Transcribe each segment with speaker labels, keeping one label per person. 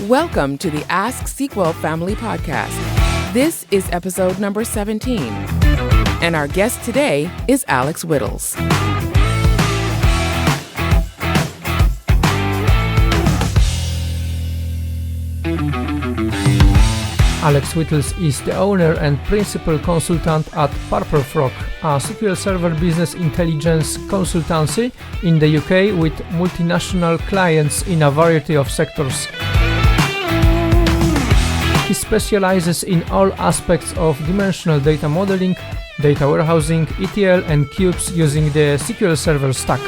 Speaker 1: Welcome to the Ask SQL Family podcast. This is episode number 17, and our guest today is Alex Whittles.
Speaker 2: Alex Whittles is the owner and principal consultant at Purple Frog, a SQL Server Business Intelligence consultancy in the UK with multinational clients in a variety of sectors. He specialises in all aspects of dimensional data modeling, data warehousing, ETL and cubes using the SQL Server stack.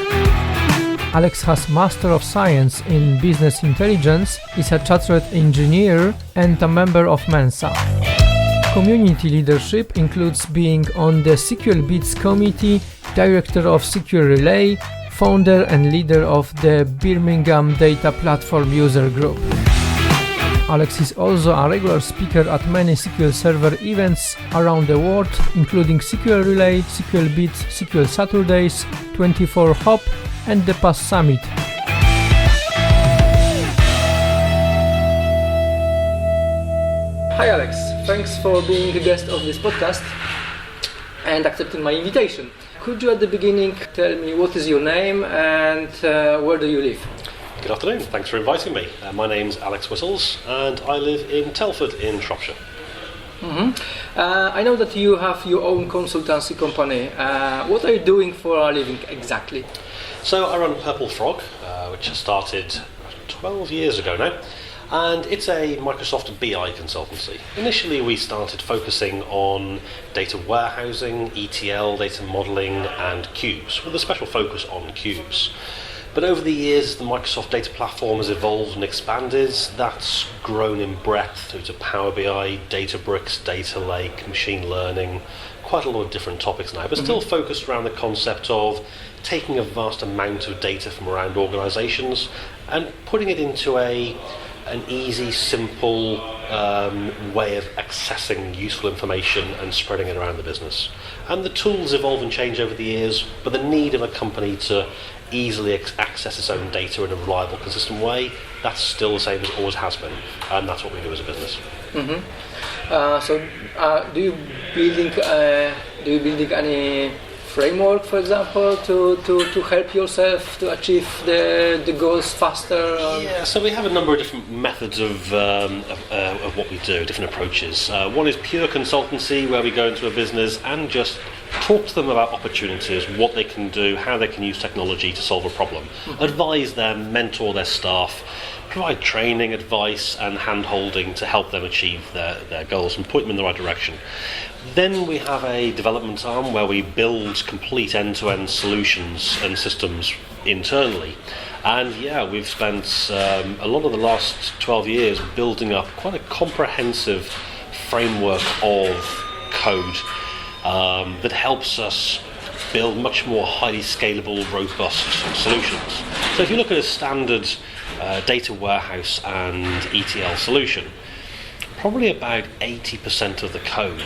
Speaker 2: Alex has Master of Science in Business Intelligence, is a chartered engineer and a member of Mensa. Community leadership includes being on the SQLBits committee, director of SQL Relay, founder and leader of the Birmingham Data Platform user group. Alex is also a regular speaker at many SQL Server events around the world, including SQL Relay, SQLBits, SQL Saturdays, 24HOP, and the PASS Summit. Hi Alex, thanks for being a guest of this podcast and accepting my invitation. Could you at the beginning tell me what is your name and where do you live?
Speaker 3: Good afternoon, thanks for inviting me. My name's Alex Whittles and I live in Telford in Shropshire.
Speaker 2: I know that you have your own consultancy company. What are you doing for a living exactly?
Speaker 3: So I run Purple Frog, which I started 12 years ago now, and it's a Microsoft BI consultancy. Initially we started focusing on data warehousing, ETL, data modelling and cubes, with a special focus on cubes. But over the years, the Microsoft Data Platform has evolved and expanded. That's grown in breadth through to Power BI, Databricks, Data Lake, machine learning, quite a lot of different topics now, but still focused around the concept of taking a vast amount of data from around organisations and putting it into an easy, simple way of accessing useful information and spreading it around the business. And the tools evolve and change over the years, but the need of a company to easily access its own data in a reliable, consistent way, that's still the same as it always has been, and that's what we do as a business.
Speaker 2: Do you building any framework, for example, to help yourself to achieve the goals faster?
Speaker 3: Yeah, so we have a number of different methods of what we do, different approaches. One is pure consultancy, where we go into a business and just talk to them about opportunities, what they can do, how they can use technology to solve a problem. Advise them, mentor their staff, provide training, advice and hand-holding to help them achieve their goals and point them in the right direction. Then we have a development arm where we build complete end-to-end solutions and systems internally. And we've spent a lot of the last 12 years building up quite a comprehensive framework of code that helps us build much more highly scalable, robust solutions. So if you look at a standard data warehouse and ETL solution, probably about 80% of the code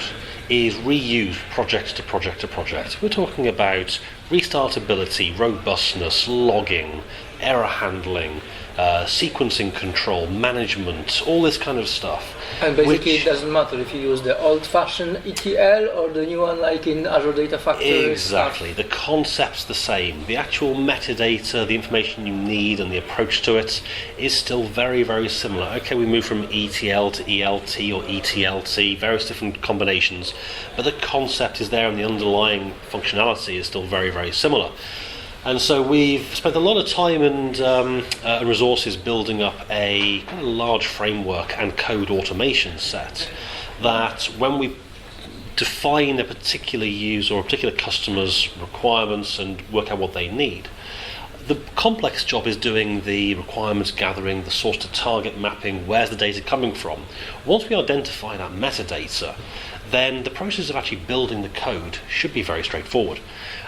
Speaker 3: is reused project to project to project. We're talking about restartability, robustness, logging, error handling, sequencing control, management, all this kind of stuff.
Speaker 2: And basically it doesn't matter if you use the old-fashioned ETL or the new one like in Azure Data Factory.
Speaker 3: Exactly, the concept's the same. The actual metadata, the information you need and the approach to it is still very, very similar. Okay, we move from ETL to ELT or ETLT, various different combinations, but the concept is there and the underlying functionality is still very, very similar. And so we've spent a lot of time and resources building up a kind of large framework and code automation set that when we define a particular user or a particular customer's requirements and work out what they need, the complex job is doing the requirements gathering, the source to target mapping, where's the data coming from. Once we identify that metadata, then the process of actually building the code should be very straightforward.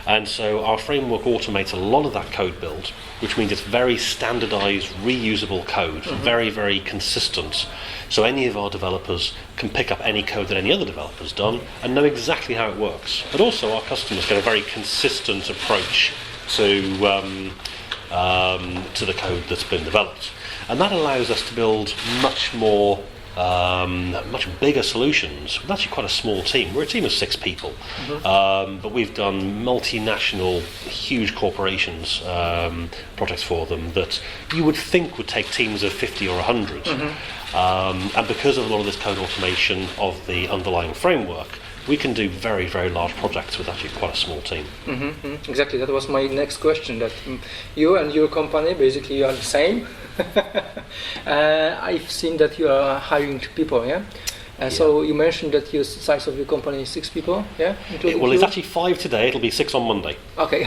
Speaker 3: And so our framework automates a lot of that code build, which means it's very standardized, reusable code, very, very consistent. So any of our developers can pick up any code that any other developer's done and know exactly how it works. But also our customers get a very consistent approach to to the code that's been developed. And that allows us to build much bigger solutions with actually quite a small team. We're a team of 6 people, but we've done multinational, huge corporations projects for them that you would think would take teams of 50 or 100. And because of a lot of this code automation of the underlying framework, we can do very, very large projects with actually quite a small team.
Speaker 2: Exactly, that was my next question, that you and your company, basically you are the same. I've seen that you are hiring people, yeah? So you mentioned that the size of your company is 6 people, yeah?
Speaker 3: Well, it's actually 5 today, it'll be 6 on Monday.
Speaker 2: Okay,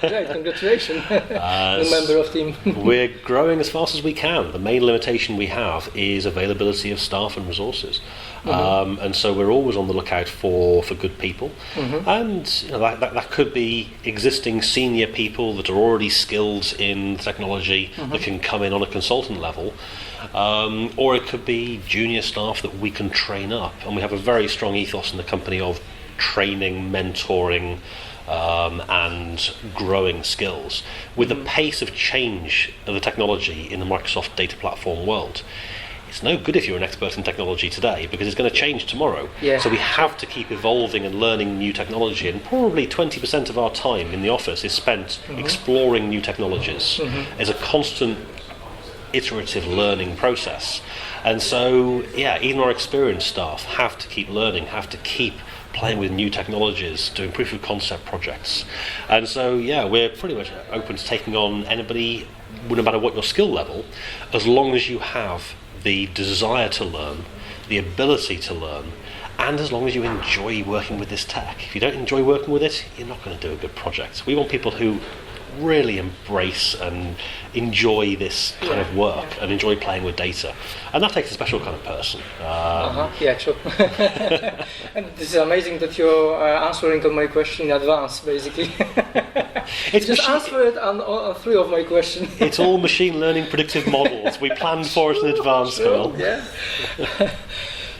Speaker 2: great, congratulations. New member of team.
Speaker 3: We're growing as fast as we can. The main limitation we have is availability of staff and resources. And so we're always on the lookout for good people. And that could be existing senior people that are already skilled in technology that can come in on a consultant level. Or it could be junior staff that we can train up, and we have a very strong ethos in the company of training, mentoring, and growing skills. With the pace of change of the technology in the Microsoft Data Platform world, it's no good if you're an expert in technology today, because it's going to change tomorrow. So we have to keep evolving and learning new technology, and probably 20% of our time in the office is spent exploring new technologies. It's a constant iterative learning process. And so, even our experienced staff have to keep learning, have to keep playing with new technologies, doing proof of concept projects. And so, we're pretty much open to taking on anybody, no matter what your skill level, as long as you have the desire to learn, the ability to learn, and as long as you enjoy working with this tech. If you don't enjoy working with it, you're not going to do a good project. We want people who really embrace and enjoy this kind of work and enjoy playing with data, and that takes a special kind of person.
Speaker 2: Sure. And this is amazing that you're answering on my question in advance, basically.
Speaker 3: It's
Speaker 2: just answered on 3 of my questions.
Speaker 3: It's all machine learning predictive models. We planned for it in advance, Phil.
Speaker 2: Yeah.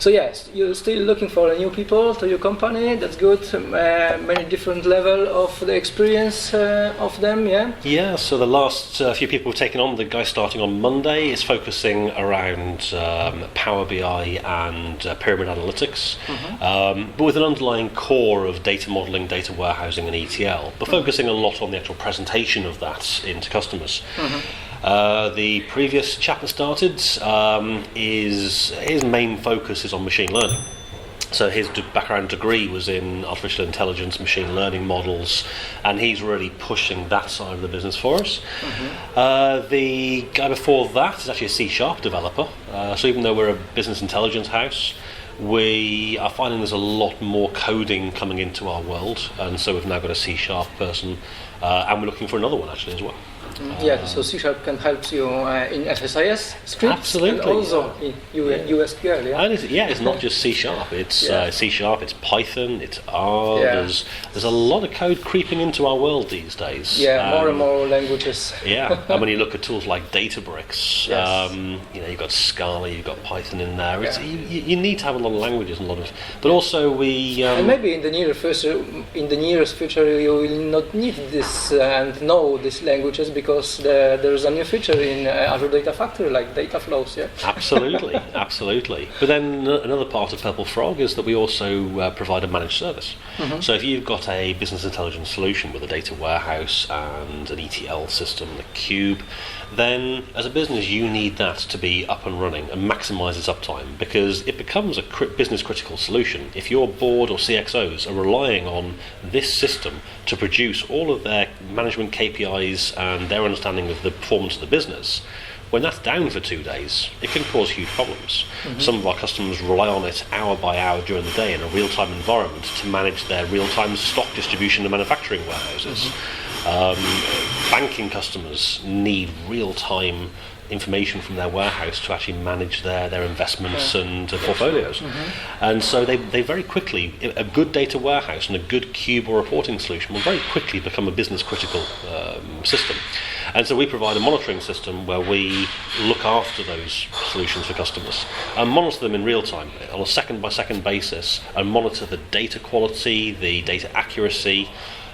Speaker 2: So yes, you're still looking for new people to your company. That's good. Many different level of the experience of them. Yeah. So the last few people we've taken on, the guy starting on Monday is focusing around Power BI and pyramid analytics, but with an underlying core of data modeling, data warehousing, and ETL. But focusing a lot on the actual presentation of that into customers. The previous chap that started, his main focus is on machine learning. So his background degree was in artificial intelligence, machine learning models, and he's really pushing that side of the business for us. The guy before that is actually a C# developer. So even though we're a business intelligence house, we are finding there's a lot more coding coming into our world, and so we've now got a C# person, and we're looking for another one actually as well. So C# can help you in SSIS scripts,
Speaker 3: absolutely,
Speaker 2: and also in USQL.
Speaker 3: And it's not just C#. It's C#, it's Python, it's R. There's a lot of code creeping into our world these days.
Speaker 2: More and more languages.
Speaker 3: And when you look at tools like Databricks, you've got Scala, you've got Python in there. You need to have a lot of languages and a lot of, but also we.
Speaker 2: And maybe in the nearest future, you will not need this and know these languages, because there's a new feature in Azure Data Factory, like data flows. Absolutely. But then another part of Purple Frog is that we also provide a managed service. So if you've got a business intelligence solution with a data warehouse and an ETL system, a cube, then as a business you need that to be up and running and maximize its uptime, because it becomes a business critical solution. If your board or CXOs are relying on this system to produce all of their management KPIs and their understanding of the performance of the business, when that's down for 2 days, it can cause huge problems. Some of our customers rely on it hour by hour during the day in a real-time environment to manage their real-time stock distribution to manufacturing warehouses. Banking customers need real-time information from their warehouse to actually manage their investments and portfolios. And so they very quickly, a good data warehouse and a good cube or reporting solution will very quickly become a business critical system. And so we provide a monitoring system where we look after those solutions for customers and monitor them in real time on a second by second basis, and monitor the data quality, the data accuracy,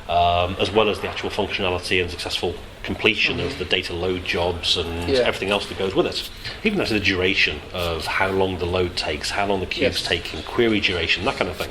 Speaker 3: as well as the actual functionality and successful completion of the data load jobs and everything else that goes with it. Even down to the duration of how long the load takes, how long the cube's taking, query duration, that kind of thing.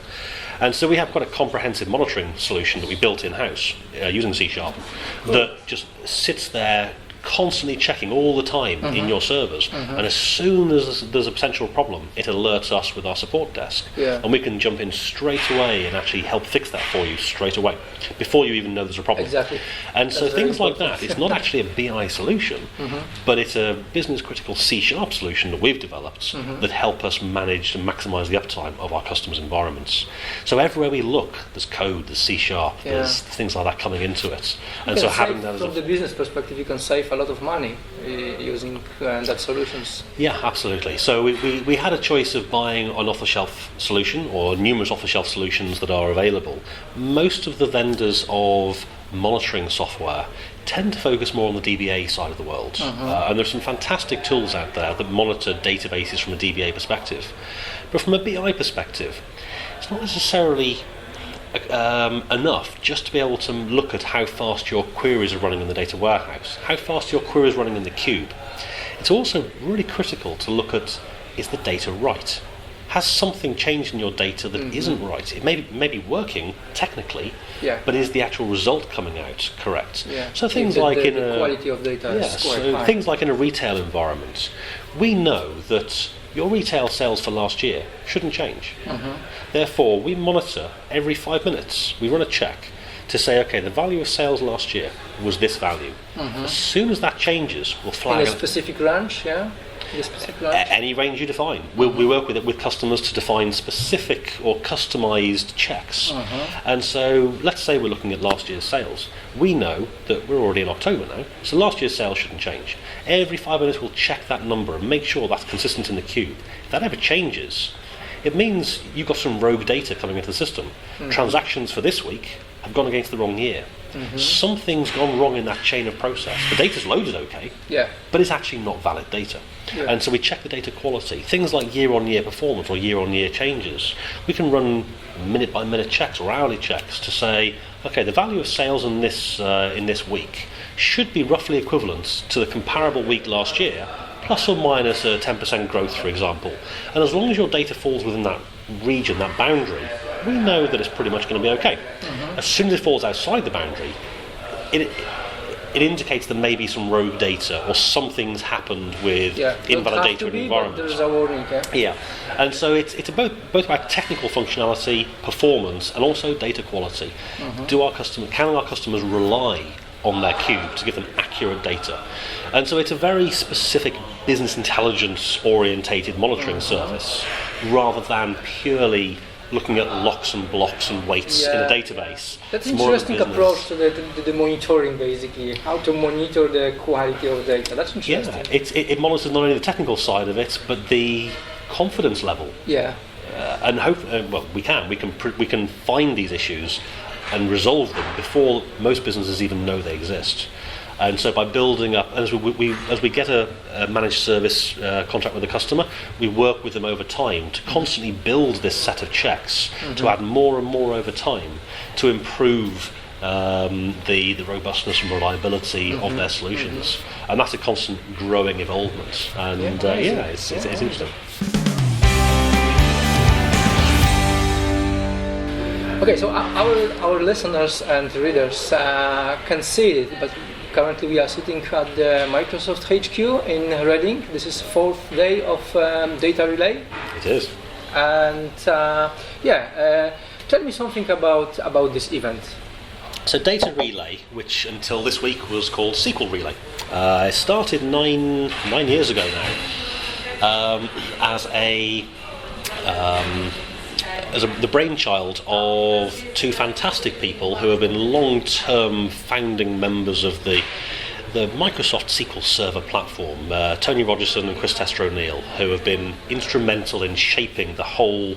Speaker 3: And so we have quite a comprehensive monitoring solution that we built in-house using C# that just sits there constantly checking all the time in your servers, and as soon as there's a potential problem, it alerts us with our support desk, and we can jump in straight away and actually help fix that for you straight away before you even know there's a problem.
Speaker 2: Exactly.
Speaker 3: And so things like that, it's not actually a BI solution, but it's a business critical C# solution that we've developed that help us manage and maximize the uptime of our customers' environments. So everywhere we look, there's code, there's C#, there's things like that coming into it. And so having that as
Speaker 2: from the business perspective, you can save a lot of money using that solutions.
Speaker 3: Yeah, absolutely. So we had a choice of buying an off-the-shelf solution or numerous off-the-shelf solutions that are available. Most of the vendors of monitoring software tend to focus more on the DBA side of the world. And there's some fantastic tools out there that monitor databases from a DBA perspective. But from a BI perspective, it's not necessarily enough just to be able to look at how fast your queries are running in the data warehouse, how fast your queries are running in the cube. It's also really critical to look at, is the data right? Has something changed in your data that isn't right? It may be working technically, but is the actual result coming out correct? So things like in
Speaker 2: the quality of data is quite high.
Speaker 3: Things like in a retail environment, we know that your retail sales for last year shouldn't change. Therefore, we monitor every 5 minutes. We run a check to say, okay, the value of sales last year was this value. As soon as that changes, we'll flag
Speaker 2: in a specific range,
Speaker 3: any range you define. We work with customers to define specific or customized checks. And so let's say we're looking at last year's sales. We know that we're already in October now, so last year's sales shouldn't change. Every 5 minutes we'll check that number and make sure that's consistent in the cube. If that ever changes, it means you've got some rogue data coming into the system. Transactions for this week have gone against the wrong year. Something's gone wrong in that chain of process. The data's loaded okay, but it's actually not valid data. And so we check the data quality. Things like year-on-year performance or year-on-year changes. We can run minute-by-minute checks or hourly checks to say, okay, the value of sales in this week should be roughly equivalent to the comparable week last year, plus or minus a 10% growth, for example. And as long as your data falls within that region, that boundary, we know that it's pretty much going to be okay. As soon as it falls outside the boundary, it indicates there may be some rogue data or something's happened with invalid data in the environment.
Speaker 2: There's a warning,
Speaker 3: and so it's both about technical functionality, performance, and also data quality. Can our customers rely on their cube to give them accurate data? And so it's a very specific business intelligence orientated monitoring service rather than purely looking at locks and blocks and weights in a database.
Speaker 2: That's an interesting approach to the monitoring, basically, how to monitor the quality of data. That's interesting.
Speaker 3: It monitors not only the technical side of it, but the confidence level. And hope, we can find these issues and resolve them before most businesses even know they exist. And so by building up, as we get a managed service contract with a customer, we work with them over time to constantly build this set of checks, to add more and more over time, to improve the robustness and reliability of their solutions. And that's a constant growing involvement. And it's interesting.
Speaker 2: Okay, so our listeners and readers can see it, but currently we are sitting at the Microsoft HQ in Reading. This is 4th day of Data Relay.
Speaker 3: It is.
Speaker 2: And tell me something about this event.
Speaker 3: So Data Relay, which until this week was called SQL Relay, it started nine years ago now as the brainchild of two fantastic people who have been long-term founding members of the Microsoft SQL Server Platform, Tony Rogerson and Chris Tester O'Neill, who have been instrumental in shaping the whole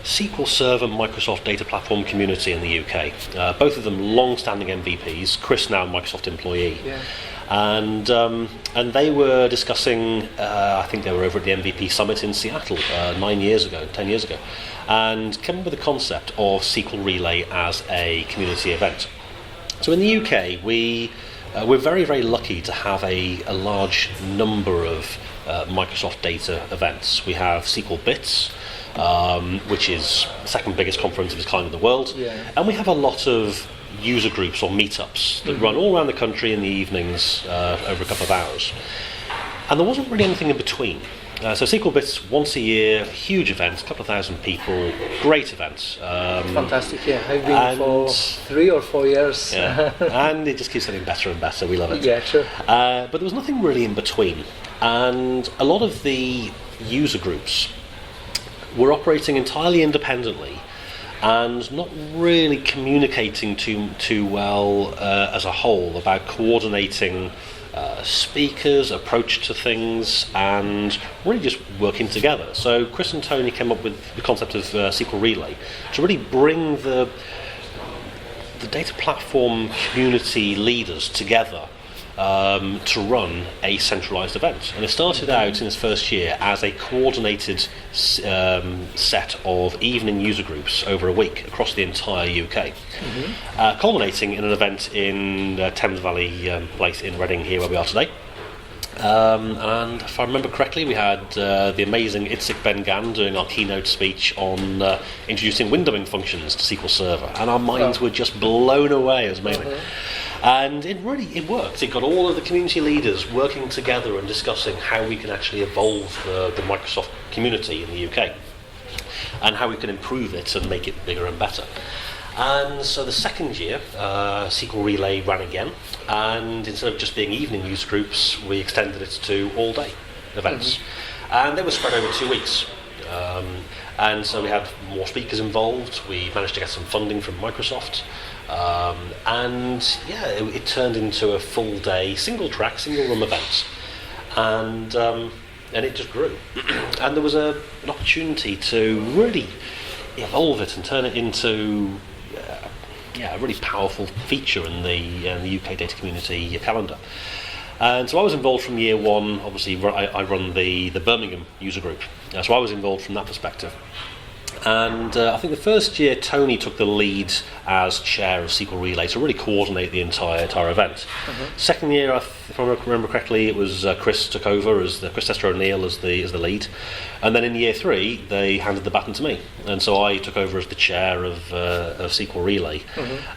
Speaker 3: SQL Server Microsoft Data Platform community in the UK. Both of them long-standing MVPs, Chris now a Microsoft employee. And they were discussing, I think they were over at the MVP Summit in Seattle 10 years ago, and came up with the concept of SQL Relay as a community event. So in the UK, we're very, very lucky to have a large number of Microsoft data events. We have SQLBits, which is the second biggest conference of its kind in the world, and we have a lot of user groups or meetups that run all around the country in the evenings over a couple of hours. And there wasn't really anything in between. So SQLBits, once a year, huge event, a couple of thousand people, great event.
Speaker 2: Fantastic, yeah. I've been for 3 or 4 years.
Speaker 3: Yeah. And it just keeps getting better and better, we love it.
Speaker 2: Yeah, sure.
Speaker 3: But there was nothing really in between. And a lot of the user groups were operating entirely independently and not really communicating too well as a whole about coordinating speakers, approach to things, and really just working together. So Chris and Tony came up with the concept of SQL Relay to really bring the data platform community leaders together to run a centralised event. And it started out in its first year as a coordinated set of evening user groups over a week across the entire UK, culminating in an event in Thames Valley Place in Reading, here where we are today. And if I remember correctly, we had the amazing Itzhak Ben-Gan doing our keynote speech on introducing windowing functions to SQL Server, and our minds were just blown away. It was amazing. And it worked. It got all of the community leaders working together and discussing how we can actually evolve the Microsoft community in the UK and how we can improve it and make it bigger and better. And so the second year, SQL Relay ran again, and instead of just being evening user groups, we extended it to all-day events. And they were spread over 2 weeks. And so we had more speakers involved. We managed to get some funding from Microsoft. It turned into a full-day, single-track, single-room event. And it just grew. And there was an opportunity to really evolve it and turn it into a really powerful feature in the UK data community calendar. And so I was involved from year one. Obviously, I run the Birmingham user group, so I was involved from that perspective. And I think the first year Tony took the lead as chair of SQL Relay to really coordinate the entire event. Second year, if I remember correctly, it was Chris took over as Chris Tester O'Neill as the lead, and then in year 3 they handed the baton to me, and so I took over as the chair of SQL Relay,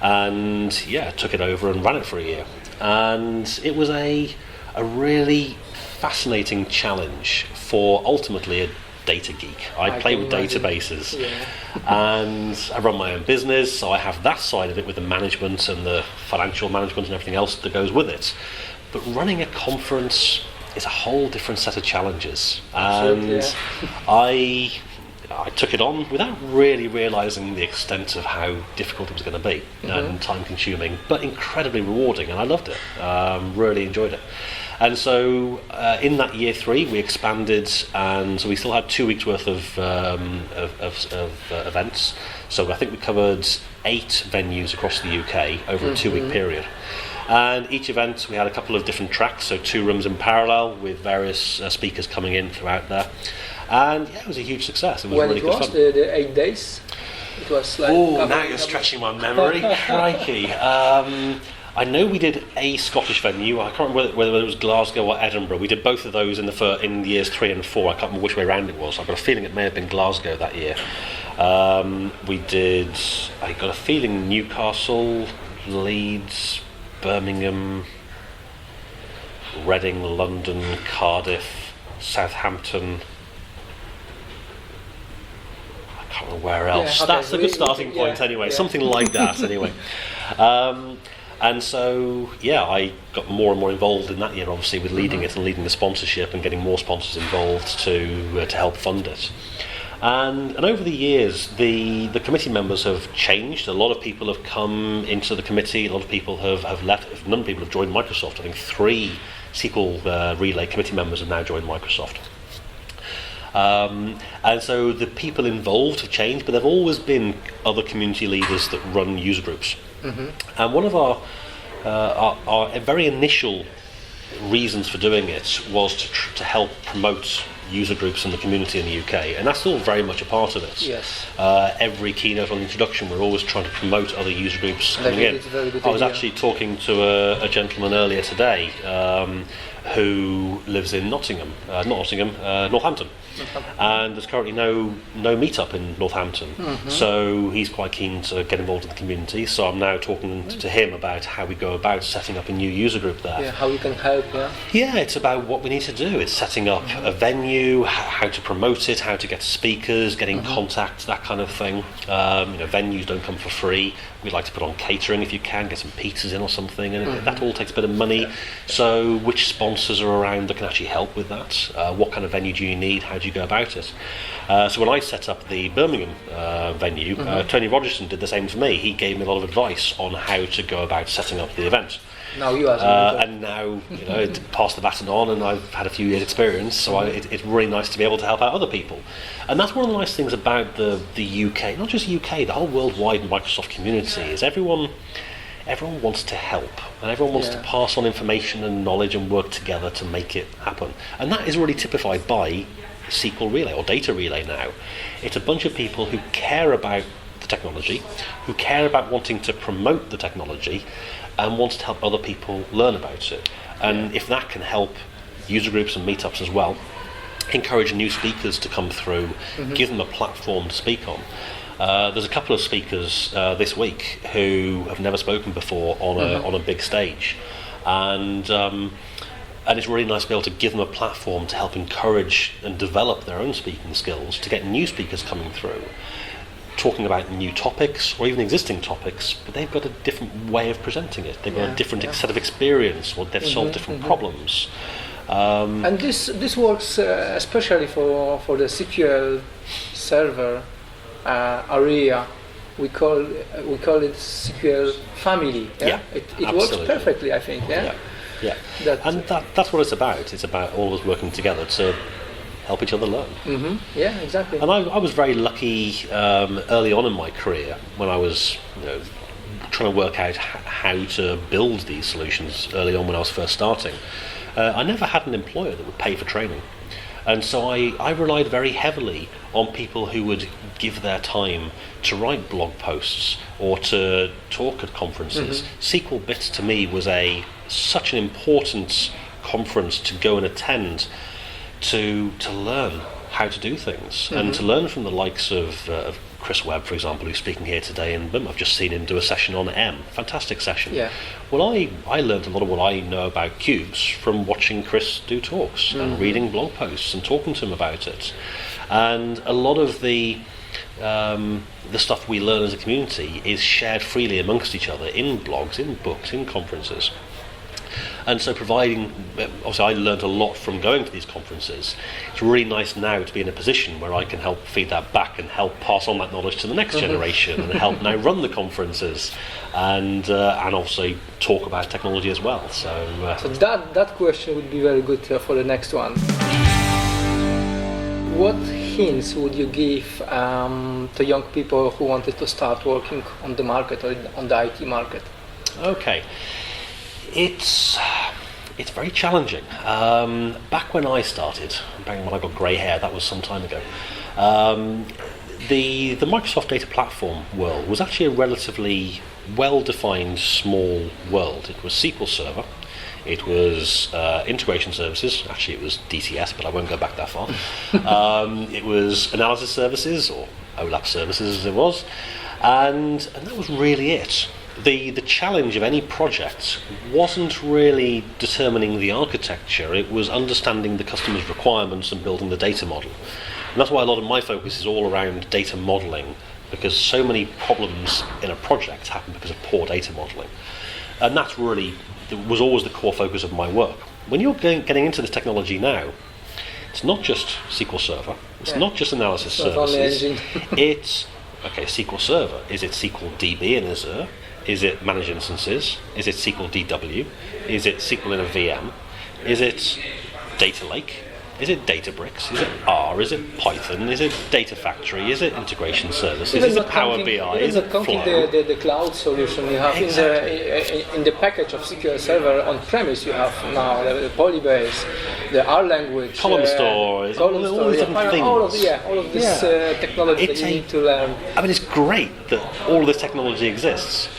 Speaker 3: and took it over and ran it for a year, and it was a really fascinating challenge for ultimately a data geek. I play with databases, and I run my own business, so I have that side of it with the management and the financial management and everything else that goes with it. But running a conference is a whole different set of challenges, and I took it on without really realising the extent of how difficult it was going to be and time consuming, but incredibly rewarding, and I loved it. Really enjoyed it. And so in that year 3 we expanded, and so we still had 2 weeks worth of events. So I think we covered 8 venues across the UK over a 2-week period. And each event we had a couple of different tracks, so 2 rooms in parallel with various speakers coming in throughout there. And it was a huge success. It was really good fun.
Speaker 2: The 8 days? It was like...
Speaker 3: Oh, now you're stretching my memory. Crikey. I know we did a Scottish venue. I can't remember whether it was Glasgow or Edinburgh. We did both of those in years 3 and 4. I can't remember which way around it was. I've got a feeling it may have been Glasgow that year. I got a feeling Newcastle, Leeds, Birmingham, Reading, London, Cardiff, Southampton. I can't remember where else. That's a good starting point anyway. Something like that anyway. And so, I got more and more involved in that year, obviously, with leading it and leading the sponsorship and getting more sponsors involved to help fund it. And over the years, the committee members have changed. A lot of people have come into the committee. A lot of people have left. None of people have joined Microsoft. I think 3 SQL Relay committee members have now joined Microsoft. And so the people involved have changed, but there have always been other community leaders that run user groups. And one of our very initial reasons for doing it was to help promote user groups in the community in the UK, and that's still very much a part of it.
Speaker 2: Yes.
Speaker 3: Every keynote on introduction, we're always trying to promote other user groups
Speaker 2: And I
Speaker 3: coming
Speaker 2: think
Speaker 3: in.
Speaker 2: it's a very good
Speaker 3: I was
Speaker 2: idea.
Speaker 3: actually talking to a gentleman earlier today who lives in Northampton. And there's currently no meetup in Northampton, so he's quite keen to get involved in the community. So I'm now talking to him about how we go about setting up a new user group there.
Speaker 2: Yeah, how you can help, yeah?
Speaker 3: Yeah, it's about what we need to do. It's setting up a venue, how to promote it, how to get speakers, getting contact, that kind of thing. Venues don't come for free. We'd like to put on catering if you can, get some pizzas in or something, and that all takes a bit of money. So which sponsors are around that can actually help with that? What kind of venue do you need? How do you go about it? So when I set up the Birmingham venue, Tony Rogerson did the same for me. He gave me a lot of advice on how to go about setting up the event.
Speaker 2: Now you as
Speaker 3: and now, pass the baton on, and I've had a few years' experience, so it's really nice to be able to help out other people. And that's one of the nice things about the UK, not just UK, the whole worldwide Microsoft community, is everyone wants to help, and everyone wants to pass on information and knowledge and work together to make it happen. And that is really typified by SQL Relay or Data Relay now. It's a bunch of people who care about the technology, who care about wanting to promote the technology, and wants to help other people learn about it. And if that can help user groups and meetups as well, encourage new speakers to come through, give them a platform to speak on. There's a couple of speakers this week who have never spoken before on a big stage, and it's really nice to be able to give them a platform to help encourage and develop their own speaking skills, to get new speakers coming through, talking about new topics or even existing topics, but they've got a different way of presenting it. They've got a different set of experience, or they've solved different problems.
Speaker 2: And this works especially for the SQL Server area. We call it SQL Family. Yeah, it works perfectly, I think. Yeah.
Speaker 3: And that's what it's about. It's about all of us working together to help each other learn.
Speaker 2: Yeah, exactly.
Speaker 3: And I was very lucky early on in my career when I was trying to work out how to build these solutions early on when I was first starting. I never had an employer that would pay for training. And so I relied very heavily on people who would give their time to write blog posts or to talk at conferences. SQLBits to me was such an important conference to go and attend, to learn how to do things, and to learn from the likes of Chris Webb, for example, who's speaking here today in Birmingham. I've just seen him do a session on M. Fantastic session.
Speaker 2: Yeah.
Speaker 3: Well, I learned a lot of what I know about cubes from watching Chris do talks and reading blog posts and talking to him about it. And a lot of the stuff we learn as a community is shared freely amongst each other in blogs, in books, in conferences. And so obviously I learned a lot from going to these conferences. It's really nice now to be in a position where I can help feed that back and help pass on that knowledge to the next generation, and help now run the conferences and also talk about technology as well. So
Speaker 2: that question would be very good for the next one. What hints would you give to young people who wanted to start working on the market or on the IT market?
Speaker 3: Okay. It's very challenging. Back when I started, when I got grey hair, that was some time ago, the Microsoft Data Platform world was actually a relatively well-defined small world. It was SQL Server, it was integration services, actually it was DTS, but I won't go back that far. It was analysis services, or OLAP services as it was, and that was really it. The challenge of any project wasn't really determining the architecture, it was understanding the customer's requirements and building the data model. And that's why a lot of my focus is all around data modeling, because so many problems in a project happen because of poor data modeling. And that was always the core focus of my work. When you're getting into this technology now, it's not just SQL Server, it's not just analysis services, it's SQL Server. Is it SQL DB in Azure? Is it managed instances? Is it SQL DW? Is it SQL in a VM? Is it data lake? Is it Databricks? Is it R? Is it Python? Is it Data Factory? Is it Integration Services?
Speaker 2: Even
Speaker 3: Is it Power BI? Is it
Speaker 2: counting
Speaker 3: Flow?
Speaker 2: the cloud solution you have in the package of SQL Server on premise, you have now the Polybase, the R language,
Speaker 3: column store, all these different things.
Speaker 2: All of this technology that you need to learn.
Speaker 3: I mean, it's great that all of this technology exists,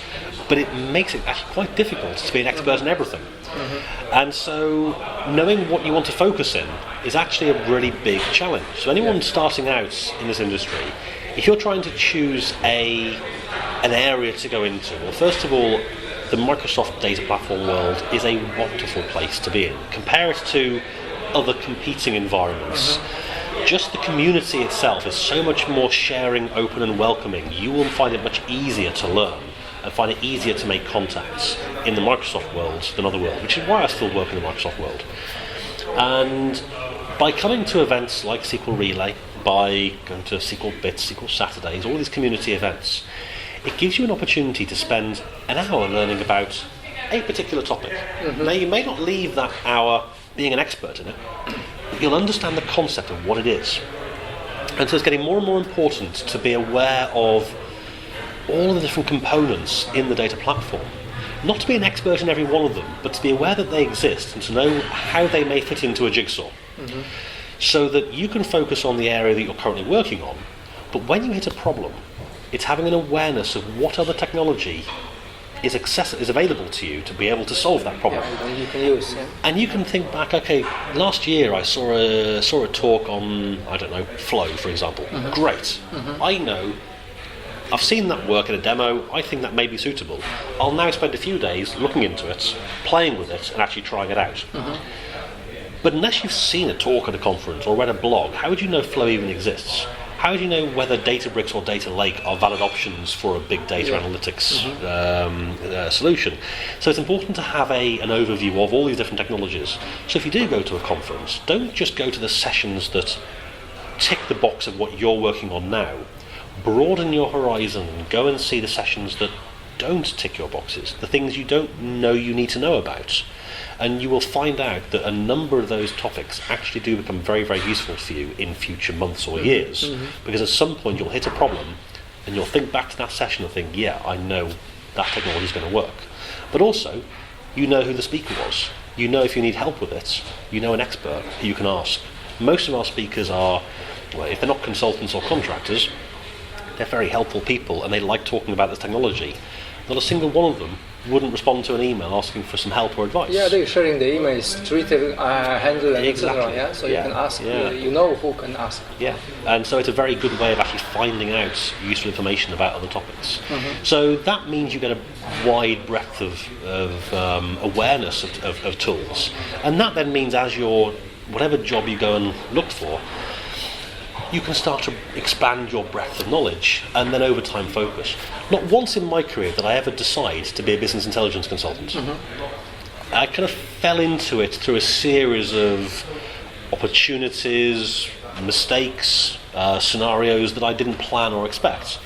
Speaker 3: but it makes it actually quite difficult to be an expert in everything. And so knowing what you want to focus in is actually a really big challenge. So anyone starting out in this industry, if you're trying to choose an area to go into, well, first of all, the Microsoft Data Platform world is a wonderful place to be in. Compare it to other competing environments. Just the community itself is so much more sharing, open and welcoming. You will find it much easier to learn and find it easier to make contacts in the Microsoft world than other world, which is why I still work in the Microsoft world. And by coming to events like SQL Relay, by going to SQLBits, SQL Saturdays, all these community events, it gives you an opportunity to spend an hour learning about a particular topic. Now, you may not leave that hour being an expert in it, but you'll understand the concept of what it is. And so it's getting more and more important to be aware of all the different components in the data platform. Not to be an expert in every one of them, but to be aware that they exist and to know how they may fit into a jigsaw. So that you can focus on the area that you're currently working on, but when you hit a problem, it's having an awareness of what other technology is available to you to be able to solve that problem.
Speaker 2: You can use.
Speaker 3: And you can think back, okay, last year I saw a talk on, I don't know, Flow, for example. Great. I know, I've seen that work in a demo, I think that may be suitable. I'll now spend a few days looking into it, playing with it, and actually trying it out. But unless you've seen a talk at a conference or read a blog, how would you know Flow even exists? How do you know whether Databricks or Data Lake are valid options for a big data analytics solution? So it's important to have an overview of all these different technologies. So if you do go to a conference, don't just go to the sessions that tick the box of what you're working on now. Broaden your horizon and go and see the sessions that don't tick your boxes, the things you don't know you need to know about. And you will find out that a number of those topics actually do become very, very useful for you in future months or years. Because at some point you'll hit a problem and you'll think back to that session and think, yeah, I know that technology is going to work. But also, you know who the speaker was. You know if you need help with it. You know an expert who you can ask. Most of our speakers are, well, if they're not consultants or contractors, they're very helpful people and they like talking about this technology. Not a single one of them wouldn't respond to an email asking for some help or advice.
Speaker 2: Yeah, they're sharing the emails, Twitter handle and
Speaker 3: exactly.
Speaker 2: etc. Yeah, so you can ask. You know who can ask.
Speaker 3: Yeah, and so it's a very good way of actually finding out useful information about other topics. So that means you get a wide breadth of awareness of tools, and that then means as your whatever job you go and look for, you can start to expand your breadth of knowledge and then over time focus. Not once in my career did I ever decide to be a business intelligence consultant. I kind of fell into it through a series of opportunities, mistakes, scenarios that I didn't plan or expect.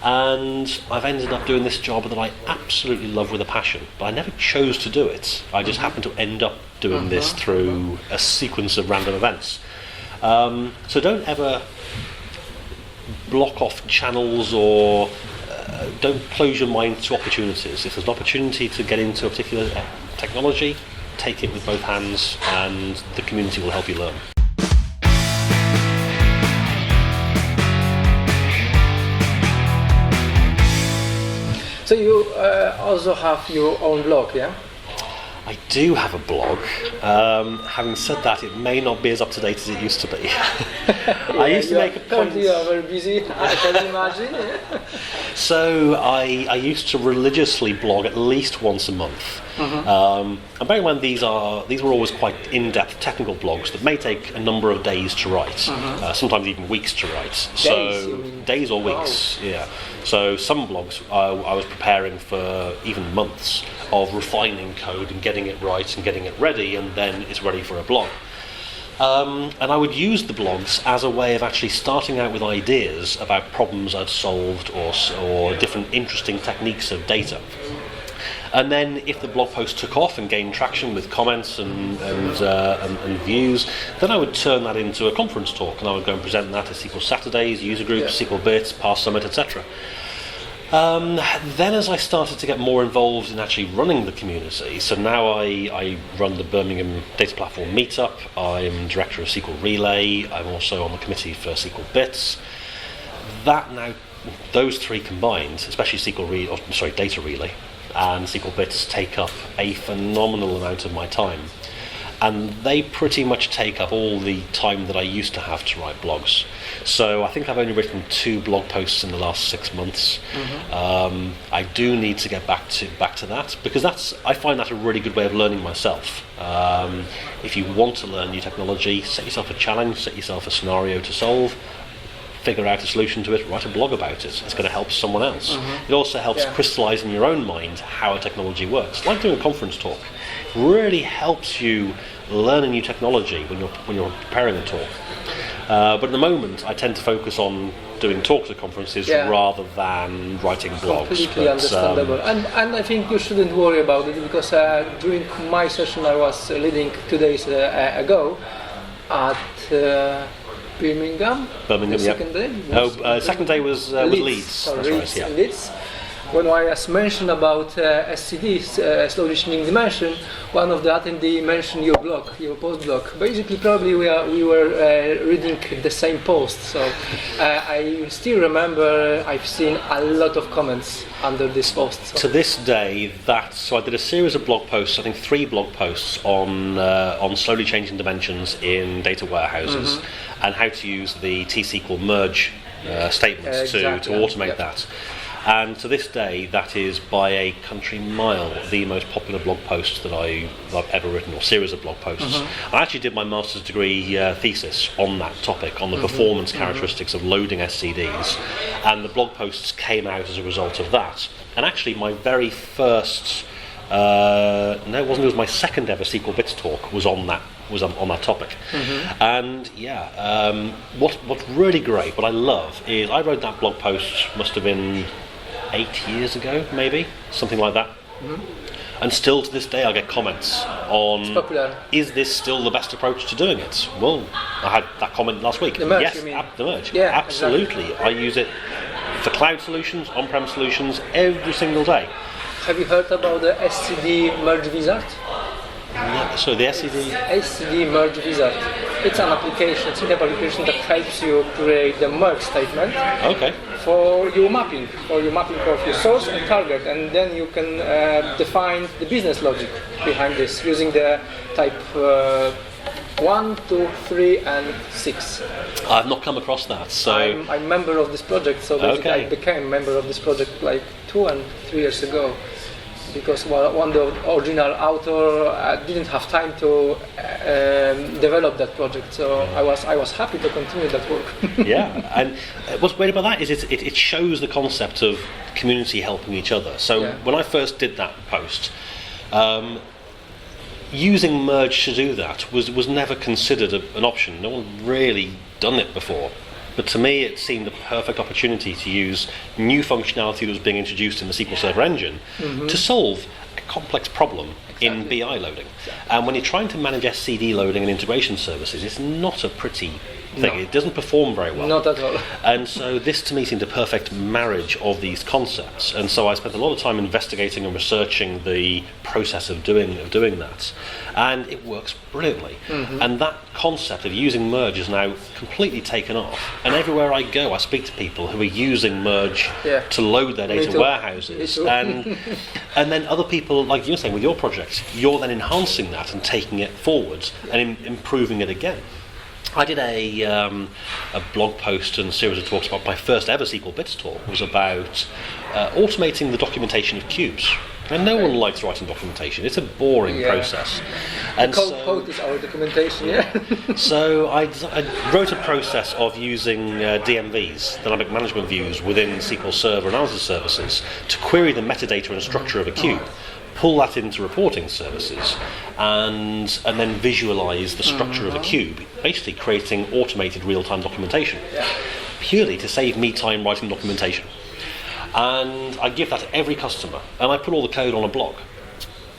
Speaker 3: And I've ended up doing this job that I absolutely love with a passion, but I never chose to do it. I just happened to end up doing this through a sequence of random events. So don't ever block off channels or don't close your mind to opportunities. If there's an opportunity to get into a particular technology, take it with both hands and the community will help you learn.
Speaker 2: So you also have your own blog, yeah?
Speaker 3: I do have a blog. Having said that, it may not be as up to date as it used to be. I used to make a point.
Speaker 2: You are very busy, I can imagine. Yeah?
Speaker 3: So I used to religiously blog at least once a month. And bear in mind, these were always quite in-depth technical blogs that may take a number of days to write, sometimes even weeks to write. Days or weeks, yeah. So some blogs I was preparing for even months of refining code and getting it right and getting it ready, and then it's ready for a blog. And I would use the blogs as a way of actually starting out with ideas about problems I'd solved or different interesting techniques of data. And then if the blog post took off and gained traction with comments and views, then I would turn that into a conference talk, and I would go and present that at SQL Saturdays, user groups, SQLBits, Past Summit, etc. Then as I started to get more involved in actually running the community, so now I run the Birmingham Data Platform meetup, I'm director of SQL Relay, I'm also on the committee for SQLBits. Those three combined, especially Data Relay and SQLBits, take up a phenomenal amount of my time. And they pretty much take up all the time that I used to have to write blogs. So I think I've only written 2 blog posts in the last 6 months. I do need to get back to that, because I find that a really good way of learning myself. If you want to learn new technology, set yourself a challenge, set yourself a scenario to solve, figure out a solution to it, write a blog about it. It's going to help someone else. It also helps crystallize in your own mind how a technology works. Like doing a conference talk. It really helps you learn a new technology when you're preparing a talk. But at the moment, I tend to focus on doing talks at conferences rather than writing blogs.
Speaker 2: Completely understandable. And I think you shouldn't worry about it, because during my session I was leading 2 days ago at Birmingham. The second day?
Speaker 3: Second day was Leeds.
Speaker 2: Leeds. When I was mentioned about SCD, slow decisioning dimension, one of the attendees mentioned your post blog. Basically, probably we were reading the same post. So I still remember I've seen a lot of comments under this post. So.
Speaker 3: To this day, so I did a series of blog posts, I think 3 blog posts on slowly changing dimensions in data warehouses and how to use the T-SQL merge statements to automate that. And to this day, that is by a country mile the most popular blog post that I've ever written, or series of blog posts. I actually did my master's degree thesis on that topic, on the performance characteristics of loading SCDs, and the blog posts came out as a result of that. And actually, my very first, it was my second ever SQLBits talk was on that topic. And what's really great, what I love, is I wrote that blog post, must have been 8 years ago, maybe, something like that. And still to this day I get comments on, is this still the best approach to doing it? Well, I had that comment last week.
Speaker 2: The merge,
Speaker 3: yes,
Speaker 2: you mean?
Speaker 3: The merge.
Speaker 2: Yeah,
Speaker 3: absolutely. Exactly. I use it for cloud solutions, on-prem solutions, every single day.
Speaker 2: Have you heard about the SCD merge wizard?
Speaker 3: So the
Speaker 2: SCD merge wizard. It's an application, it's an application that helps you create the merge statement for your mapping of your source and target, and then you can define the business logic behind this using the type 1, 2, 3, and 6.
Speaker 3: I've not come across that. So
Speaker 2: I'm a member of this project, so basically I became a member of this project like 2 and 3 years ago. Because one of the original author didn't have time to develop that project, so I was happy to continue that work.
Speaker 3: And what's great about that is it shows the concept of community helping each other. So when I first did that post, using merge to do that was never considered an option. No one really done it before. But to me, it seemed a perfect opportunity to use new functionality that was being introduced in the SQL Server engine to solve a complex problem in BI loading. And when you're trying to manage SCD loading and integration services, it's not a pretty thing. It doesn't perform very well.
Speaker 2: Not at all.
Speaker 3: And so this to me seemed a perfect marriage of these concepts. And so I spent a lot of time investigating and researching the process of doing that. And it works brilliantly. And that concept of using merge is now completely taken off. And everywhere I go, I speak to people who are using merge to load their data warehouses. And then other people, like you're saying with your project, you're then enhancing that and taking it forwards and improving it again. I did a blog post and a series of talks about my first ever SQLBits talk was about automating the documentation of cubes. And no one likes writing documentation. It's a boring process. And
Speaker 2: code is our documentation,
Speaker 3: So I wrote a process of using DMVs, dynamic management views, within SQL Server analysis services to query the metadata and structure of a cube, pull that into reporting services, and then visualize the structure of a cube, basically creating automated real-time documentation, purely to save me time writing documentation. and I give that to every customer, and I put all the code on a blog.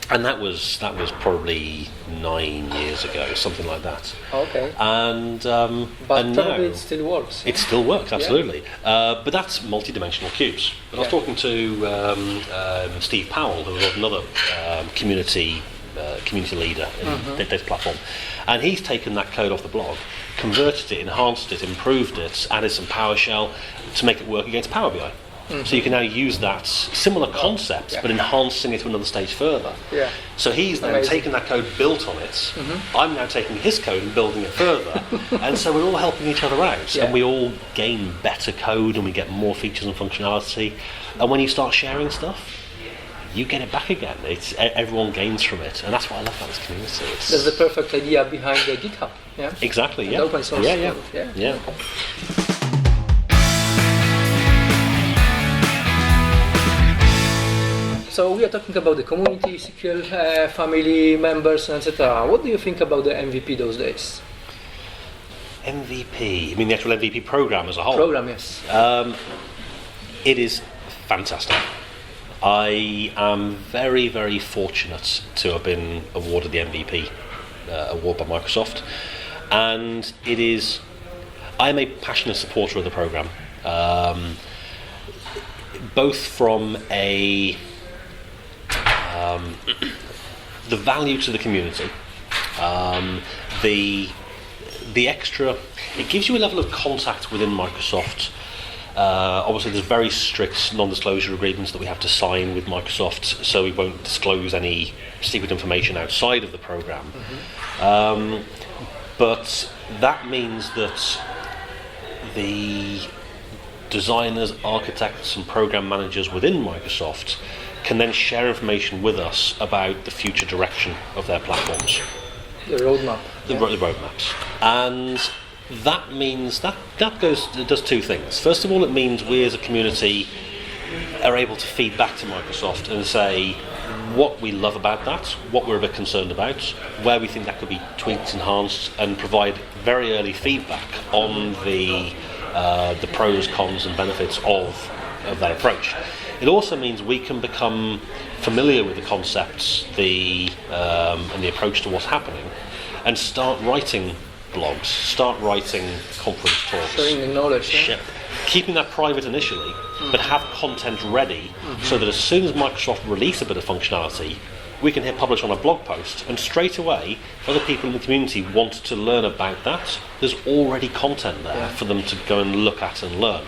Speaker 3: And that was probably 9 years ago, something like that.
Speaker 2: Okay.
Speaker 3: And
Speaker 2: but
Speaker 3: and
Speaker 2: probably
Speaker 3: now,
Speaker 2: it still works.
Speaker 3: It still works, absolutely. But that's multi-dimensional cubes. And I was talking to Steve Powell, who was another community leader in the Data Platform, and he's taken that code off the blog, converted it, enhanced it, improved it, added some PowerShell to make it work against Power BI. So you can now use that similar concept, but enhancing it to another stage further.
Speaker 2: Yeah.
Speaker 3: So he's now taken that code, built on it. I'm now taking his code and building it further. And so we're all helping each other out. And we all gain better code and we get more features and functionality. And when you start sharing stuff, you get it back again. Everyone gains from it. And that's what I love about this community.
Speaker 2: That's the perfect idea behind the GitHub. Yeah.
Speaker 3: Exactly,
Speaker 2: And open source.
Speaker 3: Yeah.
Speaker 2: So we are talking about the community, SQL family members, etc. What do you think about the MVP those days?
Speaker 3: MVP? You mean the actual MVP program as a whole?
Speaker 2: Program, yes.
Speaker 3: It is fantastic. I am very, very fortunate to have been awarded the MVP award by Microsoft, and I am a passionate supporter of the program, both from the value to the community, the extra, it gives you a level of contact within Microsoft. Obviously there's very strict non-disclosure agreements that we have to sign with Microsoft, so we won't disclose any secret information outside of the program. But that means that the designers, architects and program managers within Microsoft can then share information with us about the future direction of their platforms.
Speaker 2: The roadmap.
Speaker 3: The roadmaps. And that means that does two things. First of all, it means we as a community are able to feed back to Microsoft and say what we love about that, what we're a bit concerned about, where we think that could be tweaked, enhanced, and provide very early feedback on the pros, cons and benefits of that approach. It also means we can become familiar with the concepts, and the approach to what's happening, and start writing blogs, start writing conference talks.
Speaker 2: Sharing the knowledge.
Speaker 3: Keeping that private initially, but have content ready so that as soon as Microsoft release a bit of functionality, we can hit publish on a blog post, and straight away other people in the community want to learn about that. There's already content there for them to go and look at and learn.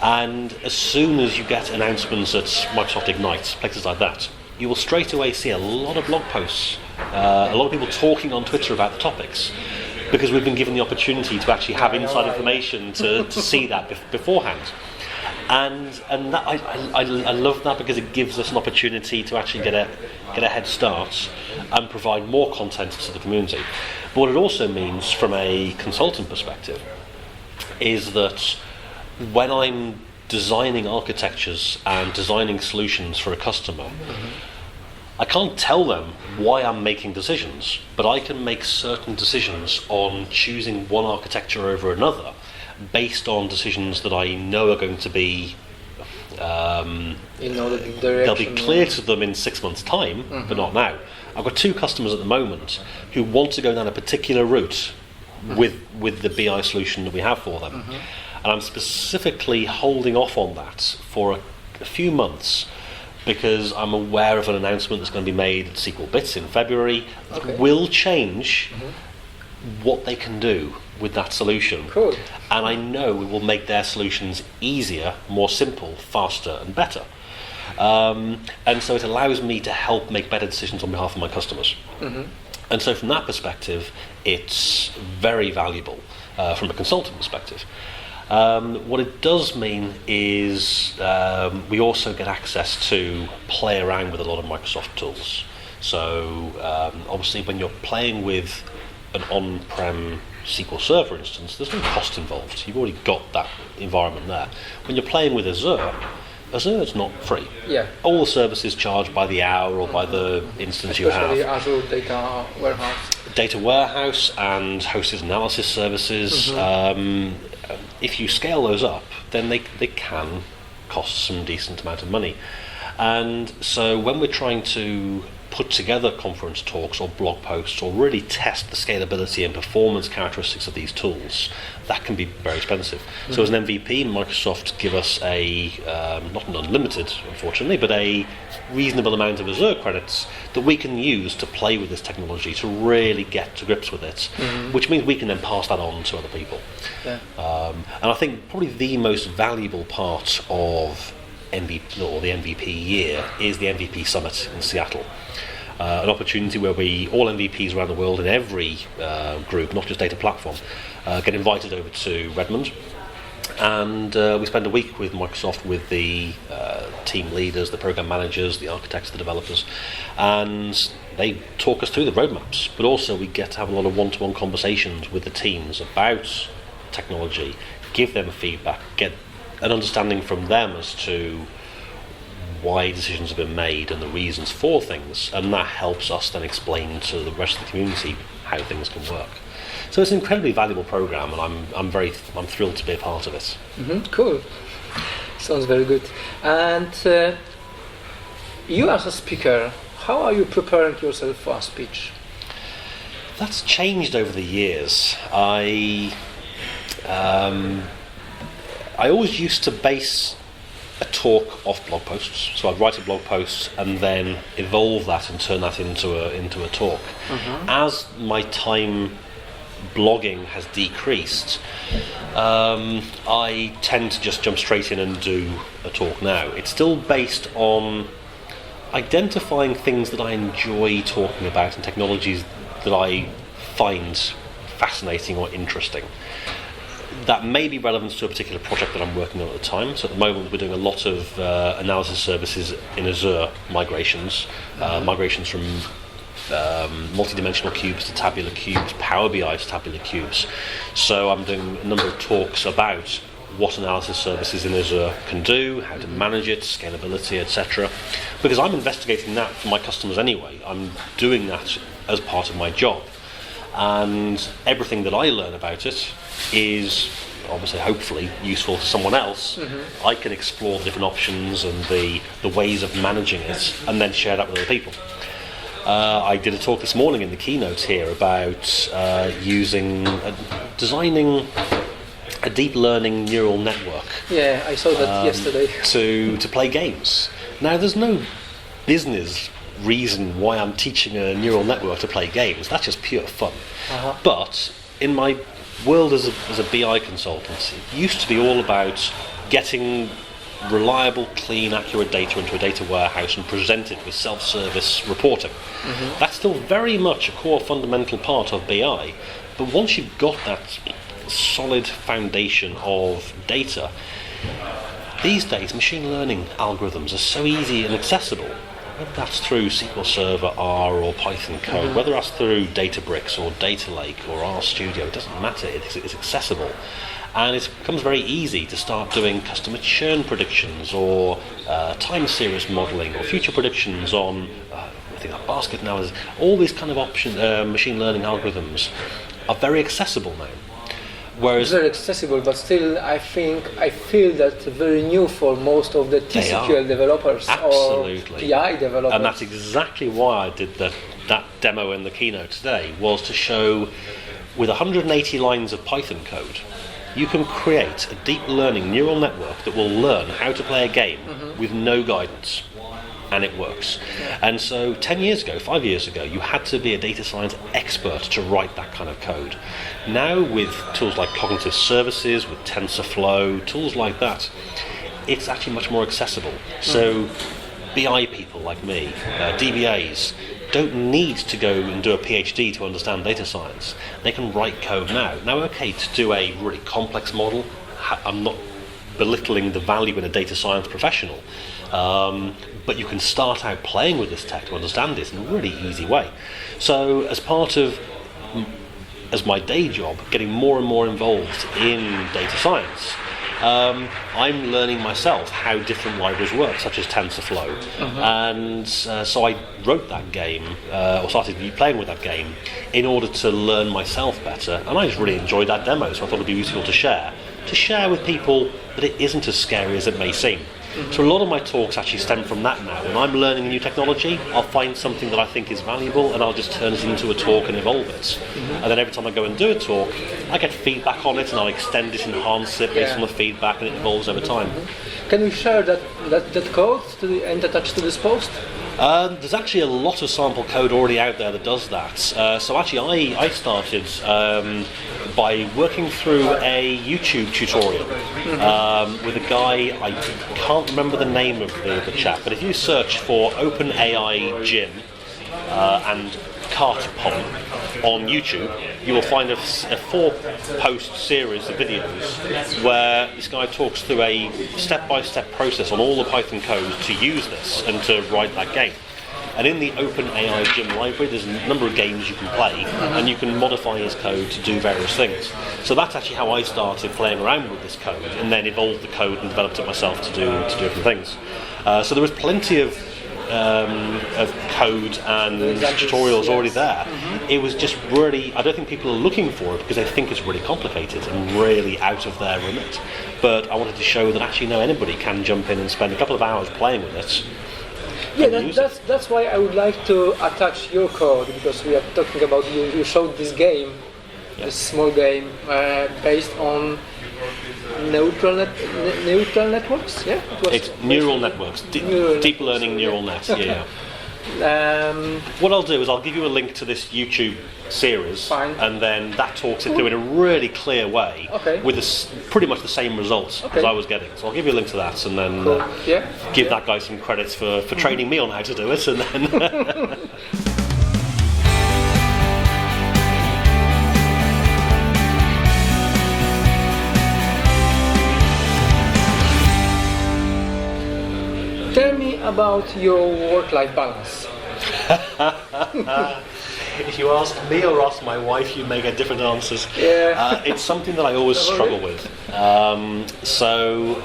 Speaker 3: And as soon as you get announcements at Microsoft Ignite, places like that, you will straight away see a lot of blog posts, a lot of people talking on Twitter about the topics, because we've been given the opportunity to actually have inside information to see that beforehand. And that, I love that, because it gives us an opportunity to actually get a head start and provide more content to the community. But what it also means from a consultant perspective is that when I'm designing architectures and designing solutions for a customer, I can't tell them why I'm making decisions, but I can make certain decisions on choosing one architecture over another based on decisions that I know are going to be they'll be clear to them in 6 months' time, but not now. I've got 2 customers at the moment who want to go down a particular route with the BI solution that we have for them. And I'm specifically holding off on that for a few months, because I'm aware of an announcement that's going to be made at SQLBits in February that will change what they can do with that solution.
Speaker 2: Cool.
Speaker 3: And I know it will make their solutions easier, more simple, faster and better. And so it allows me to help make better decisions on behalf of my customers. And so from that perspective, it's very valuable from a consultant perspective. What it does mean is we also get access to play around with a lot of Microsoft tools. So obviously when you're playing with an on-prem SQL Server instance, there's no cost involved. You've already got that environment there. When you're playing with Azure is not free. All the services charged by the hour or by the instance you have.
Speaker 2: Especially Azure Data Warehouse.
Speaker 3: Data Warehouse and hosted analysis services. If you scale those up, then they can costs some decent amount of money. And so when we're trying to put together conference talks or blog posts or really test the scalability and performance characteristics of these tools, that can be very expensive. So as an MVP, Microsoft give us a, not an unlimited, unfortunately, but a reasonable amount of Azure credits that we can use to play with this technology, to really get to grips with it, which means we can then pass that on to other people.
Speaker 4: Yeah.
Speaker 3: And I think probably the most valuable part of MVP, or the MVP year, is the MVP Summit in Seattle. An opportunity where all MVPs around the world in every group, not just Data Platform, get invited over to Redmond, and we spend a week with Microsoft, with the team leaders, the program managers, the architects, the developers, and they talk us through the roadmaps, but also we get to have a lot of one-to-one conversations with the teams about technology, give them feedback, get an understanding from them as to why decisions have been made and the reasons for things, and that helps us then explain to the rest of the community how things can work. So it's an incredibly valuable program, and I'm thrilled to be a part of it.
Speaker 4: Cool. Sounds very good. And you as a speaker, how are you preparing yourself for a speech?
Speaker 3: That's changed over the years. I always used to base a talk off blog posts, so I'd write a blog post and then evolve that and turn that into a talk. As my time blogging has decreased, I tend to just jump straight in and do a talk now. It's still based on identifying things that I enjoy talking about and technologies that I find fascinating or interesting. That may be relevant to a particular project that I'm working on at the time. So at the moment we're doing a lot of analysis services in Azure migrations, migrations from multi-dimensional cubes to tabular cubes, Power BI to tabular cubes. So I'm doing a number of talks about what analysis services in Azure can do, how to manage it, scalability, etc. Because I'm investigating that for my customers anyway. I'm doing that as part of my job. And everything that I learn about it is obviously, hopefully, useful to someone else. I can explore the different options and the ways of managing it, and then share that with other people. I did a talk this morning in the keynote here about designing a deep learning neural network.
Speaker 4: Yeah, I saw that yesterday.
Speaker 3: To play games. Now, there's no business reason why I'm teaching a neural network to play games. That's just pure fun. But in my world as a BI consultancy, it used to be all about getting reliable, clean, accurate data into a data warehouse and present it with self-service reporting. That's still very much a core fundamental part of BI, but once you've got that solid foundation of data, these days machine learning algorithms are so easy and accessible, whether that's through SQL Server R or Python code, whether that's through Databricks or Data Lake or RStudio, it doesn't matter, it's accessible. And it becomes very easy to start doing customer churn predictions or time series modeling or future predictions on things like basket analysis. All these kind of machine learning algorithms are very accessible now. Whereas
Speaker 4: very accessible, but still I feel that very new for most of the TSQL developers or BI developers.
Speaker 3: And that's exactly why I did that demo in the keynote today, was to show with 180 lines of Python code, you can create a deep learning neural network that will learn how to play a game with no guidance. And it works. And so 5 years ago, you had to be a data science expert to write that kind of code. Now with tools like cognitive services, with TensorFlow, tools like that, it's actually much more accessible. So BI people like me, DBAs, don't need to go and do a PhD to understand data science. They can write code now. Now, okay, to do a really complex model, I'm not belittling the value in a data science professional, but you can start out playing with this tech to understand it in a really easy way. So as my day job, getting more and more involved in data science, I'm learning myself how different libraries work, such as TensorFlow. And so I wrote that game, or started playing with that game, in order to learn myself better. And I just really enjoyed that demo, so I thought it'd be useful to share with people that it isn't as scary as it may seem. So a lot of my talks actually stem from that now. When I'm learning a new technology, I'll find something that I think is valuable and I'll just turn it into a talk and evolve it. And then every time I go and do a talk, I get feedback on it and I'll extend it, enhance it based on the feedback, and it evolves over time.
Speaker 4: Can we share that code and attach to this post?
Speaker 3: There's actually a lot of sample code already out there that does that. So actually I started by working through a YouTube tutorial with a guy, I can't remember the name of the chap, but if you search for OpenAI Gym and Cartpom on YouTube, you will find a 4-post series of videos where this guy talks through a step-by-step process on all the Python code to use this and to write that game. And in the OpenAI Gym library, there's a number of games you can play, and you can modify his code to do various things. So that's actually how I started playing around with this code, and then evolved the code and developed it myself to do different things. So there was plenty of code and tutorials already there. It was just really, I don't think people are looking for it because they think it's really complicated and really out of their remit. But I wanted to show that actually anybody can jump in and spend a couple of hours playing with it.
Speaker 4: Yeah, that's why I would like to attach your code, because we are talking about, you showed this game, this small game based on neural networks, yeah?
Speaker 3: It's neural networks, deep learning neural nets, yeah. What I'll do is I'll give you a link to this YouTube series, and then that talks it through in a really clear way with pretty much the same results as I was getting. So I'll give you a link to that, and then give that guy some credits for training me on how to do it, and then...
Speaker 4: Tell me about your work-life balance.
Speaker 3: If you ask me or ask my wife, you may get different answers.
Speaker 4: Yeah.
Speaker 3: It's something that I always struggle with. So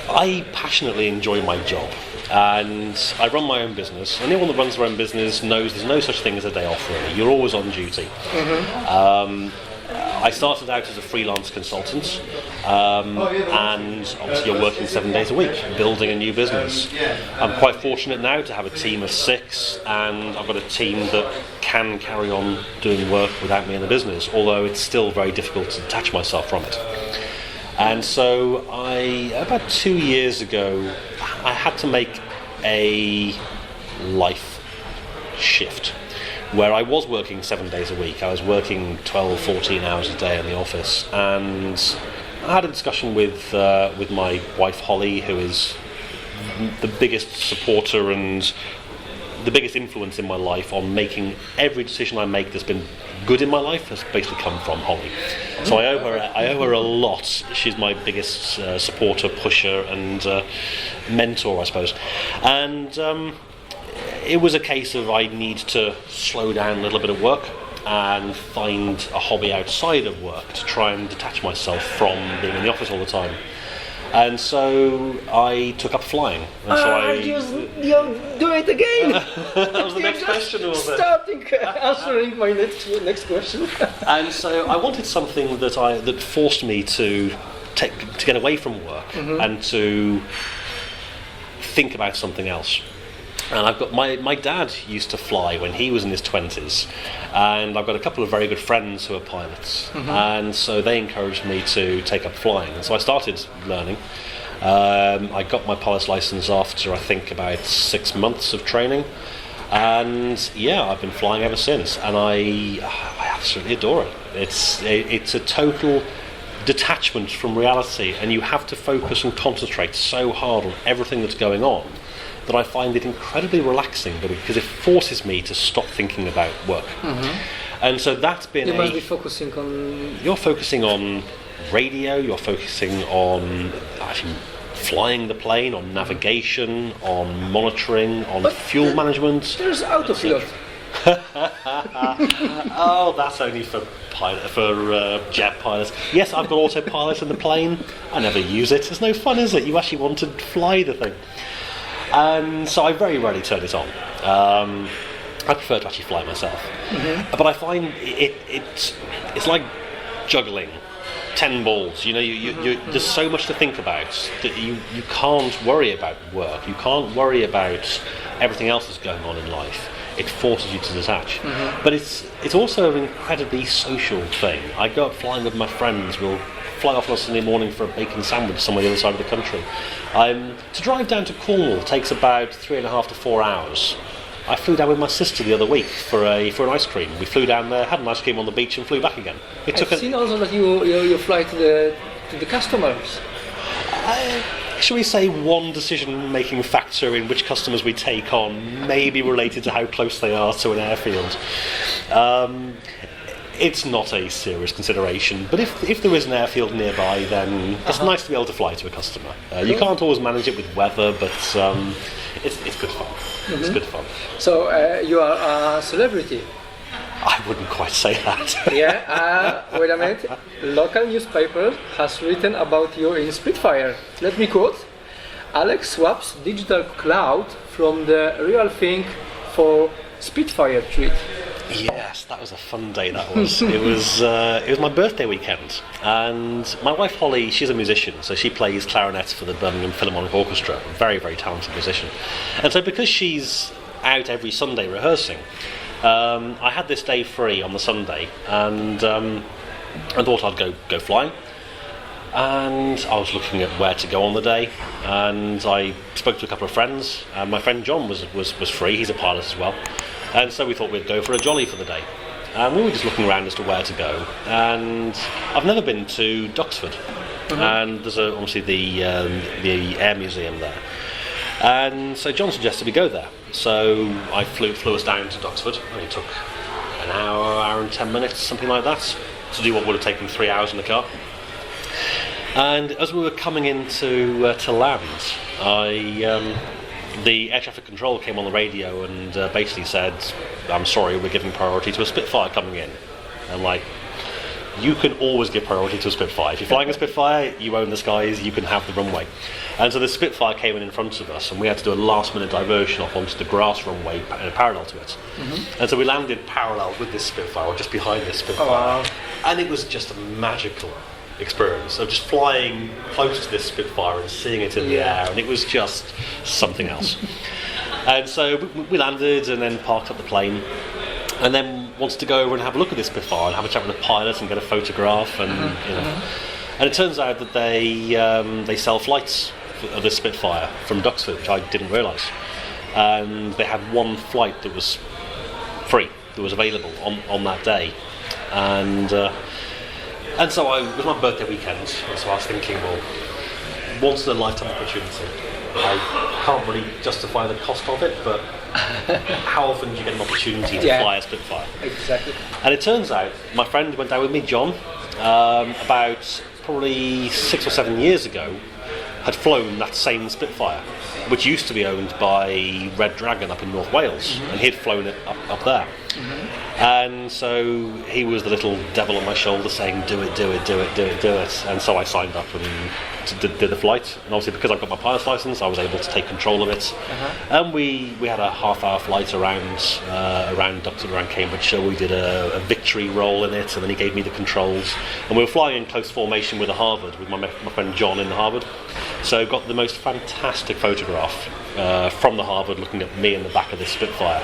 Speaker 3: I passionately enjoy my job, and I run my own business. Anyone that runs their own business knows there's no such thing as a day off, really. You're always on duty. I started out as a freelance consultant, and obviously you're working 7 days a week, building a new business. I'm quite fortunate now to have a team of 6, and I've got a team that can carry on doing work without me in the business, although it's still very difficult to detach myself from it. And so about 2 years ago, I had to make a life shift, where I was working 7 days a week. I was working 12, 14 hours a day in the office, and I had a discussion with my wife Holly, who is the biggest supporter and the biggest influence in my life on making every decision I make that's been good in my life has basically come from Holly. So I owe her a lot. She's my biggest supporter, pusher, and mentor, I suppose. And it was a case of I need to slow down a little bit of work and find a hobby outside of work to try and detach myself from being in the office all the time. And so I took up flying. And
Speaker 4: you do it again!
Speaker 3: That was the next question, was it?
Speaker 4: Starting answering my next question.
Speaker 3: And so I wanted something that forced me to get away from work and to think about something else. And I've got my dad used to fly when he was in his 20s, and I've got a couple of very good friends who are pilots, and so they encouraged me to take up flying. And so I started learning. I got my pilot's license after I think about 6 months of training, and I've been flying ever since, and I absolutely adore it. It's a total detachment from reality, and you have to focus and concentrate so hard on everything that's going on that I find it incredibly relaxing, because it forces me to stop thinking about work. And so that's been
Speaker 4: must be focusing on...
Speaker 3: You're focusing on radio, you're focusing on actually flying the plane, on navigation, on monitoring, on fuel management.
Speaker 4: There's autopilot.
Speaker 3: Oh, that's only for jet pilots. Yes, I've got autopilot in the plane. I never use it. It's no fun, is it? You actually want to fly the thing. And so I very rarely turn it on. I prefer to actually fly myself. But I find it's like juggling 10 balls. There's so much to think about that you can't worry about work. You can't worry about everything else that's going on in life. It forces you to detach. But it's also an incredibly social thing. I go up flying with my friends. We'll fly off on a Sunday morning for a bacon sandwich somewhere the other side of the country. To drive down to Cornwall takes about 3.5 to 4 hours. I flew down with my sister the other week for an ice cream. We flew down there, had an ice cream on the beach, and flew back again.
Speaker 4: I've seen also that you fly to the customers.
Speaker 3: Shall we say one decision-making factor in which customers we take on may be related to how close they are to an airfield. It's not a serious consideration, but if there is an airfield nearby, then it's nice to be able to fly to a customer. You can't always manage it with weather, but it's good fun. It's good fun.
Speaker 4: So you are a celebrity.
Speaker 3: I wouldn't quite say that.
Speaker 4: Wait a minute. Local newspaper has written about you in Spitfire. Let me quote: Alex swaps digital cloud from the real thing for Spitfire treat.
Speaker 3: Yes, that was a fun day. That was. It was my birthday weekend, and my wife Holly, she's a musician, so she plays clarinet for the Birmingham Philharmonic Orchestra. Very, very talented musician, and so because she's out every Sunday rehearsing, I had this day free on the Sunday, and I thought I'd go flying. And I was looking at where to go on the day, and I spoke to a couple of friends. And my friend John was free; he's a pilot as well. And so we thought we'd go for a jolly for the day. And we were just looking around as to where to go. And I've never been to Duxford. And there's obviously the Air Museum there. And so John suggested we go there. So I flew us down to Duxford. It only took an hour and 10 minutes, something like that, to do what would have taken 3 hours in the car. And as we were coming into to land, the air traffic control came on the radio and basically said, "I'm sorry, we're giving priority to a Spitfire coming in." And like, you can always give priority to a Spitfire. If you're flying a Spitfire, you own the skies, you can have the runway. And so the Spitfire came in front of us, and we had to do a last-minute diversion off onto the grass runway parallel to it. And so we landed parallel with this Spitfire, or just behind this Spitfire.
Speaker 4: Oh, wow.
Speaker 3: And it was just a magical experience of just flying close to this Spitfire and seeing it in the air, and it was just something else. And so we landed and then parked up the plane, and then wanted to go over and have a look at this Spitfire and have a chat with the pilot and get a photograph, and and it turns out that they sell flights of this Spitfire from Duxford, which I didn't realise, and they had one flight that was free, that was available on that day, and so it was my birthday weekend, and so I was thinking, well, once in a lifetime opportunity. I can't really justify the cost of it, but how often do you get an opportunity to fly a Spitfire?
Speaker 4: Exactly.
Speaker 3: And it turns out, my friend went down with me, John, about probably 6 or 7 years ago, had flown that same Spitfire, which used to be owned by Red Dragon up in North Wales, and he'd flown it up there. And so he was the little devil on my shoulder saying, do it. And so I signed up and did the flight. And obviously because I've got my pilot's license, I was able to take control of it. And we had a half-hour flight around Duxford, around Cambridgeshire. We did a victory roll in it, and then he gave me the controls. And we were flying in close formation with the Harvard, with my friend John in the Harvard. So got the most fantastic photograph from the Harvard looking at me in the back of this Spitfire.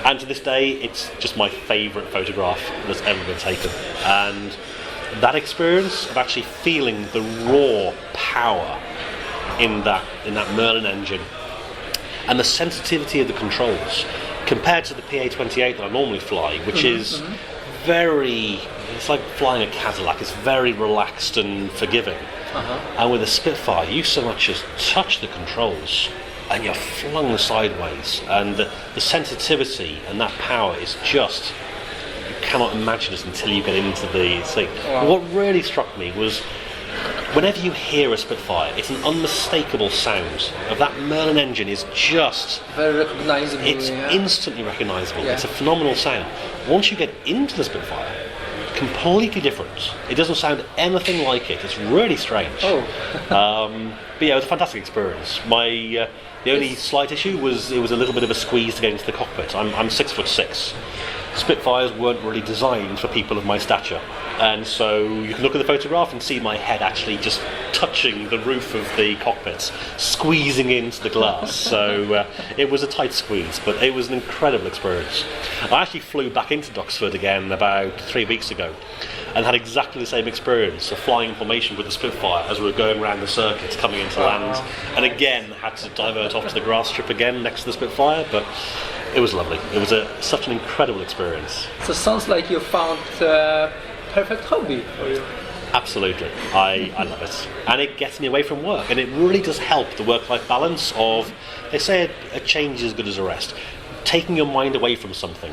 Speaker 3: And to this day, it's just my favourite photograph that's ever been taken. And that experience of actually feeling the raw power in that Merlin engine and the sensitivity of the controls compared to the PA-28 that I normally fly, which is it's like flying a Cadillac. It's very relaxed and forgiving. And with a Spitfire, you so much as touch the controls and you're flung sideways, and the sensitivity and that power is just, you cannot imagine it until you get into the thing. Wow. What really struck me was whenever you hear a Spitfire, it's an unmistakable sound of that Merlin engine is just
Speaker 4: very recognisable.
Speaker 3: It's instantly recognisable. It's a phenomenal sound. Once you get into the Spitfire, completely different. It doesn't sound anything like it. It's really strange. But yeah, it was a fantastic experience. The only slight issue was it was a little bit of a squeeze to get into the cockpit. I'm 6'6", Spitfires weren't really designed for people of my stature. And so you can look at the photograph and see my head actually just touching the roof of the cockpit, squeezing into the glass. So it was a tight squeeze, but it was an incredible experience. I actually flew back into Duxford again about 3 weeks ago and had exactly the same experience of flying in formation with the Spitfire as we were going around the circuits coming into land, and again had to divert off to the grass strip again next to the Spitfire, but it was lovely. It was such an incredible experience.
Speaker 4: So it sounds like you found perfect hobby for you.
Speaker 3: Absolutely, I love it, and it gets me away from work, and it really does help the work-life balance of, they say a change is as good as a rest, taking your mind away from something.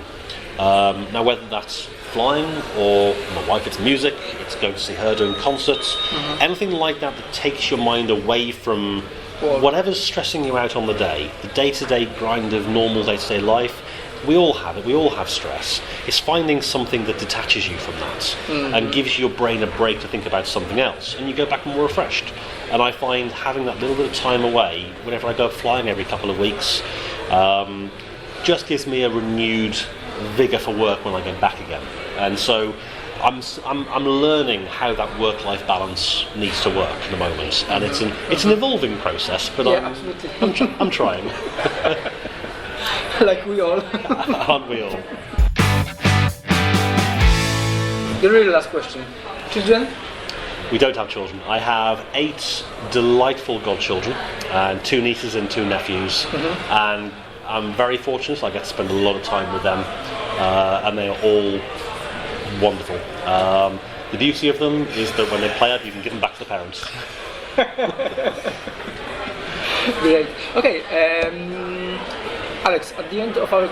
Speaker 3: Now whether that's flying, or my wife, it's music, it's going to see her doing concerts, anything like that that takes your mind away from whatever's stressing you out on the day, the day-to-day grind of normal day-to-day life. We all have it, we all have stress. It's finding something that detaches you from that and gives your brain a break to think about something else, and you go back more refreshed. And I find having that little bit of time away, whenever I go flying every couple of weeks, just gives me a renewed vigour for work when I get back again. And so I'm learning how that work-life balance needs to work at the moment, and it's an evolving process, but I'm trying.
Speaker 4: Like we all.
Speaker 3: Aren't we all?
Speaker 4: The really last question. Children?
Speaker 3: We don't have children. I have 8 delightful godchildren and 2 nieces and 2 nephews, and I'm very fortunate. I get to spend a lot of time with them, and they are all wonderful. The beauty of them is that when they play up, you can give them back to the parents.
Speaker 4: Great. Okay, Alex, at the end of our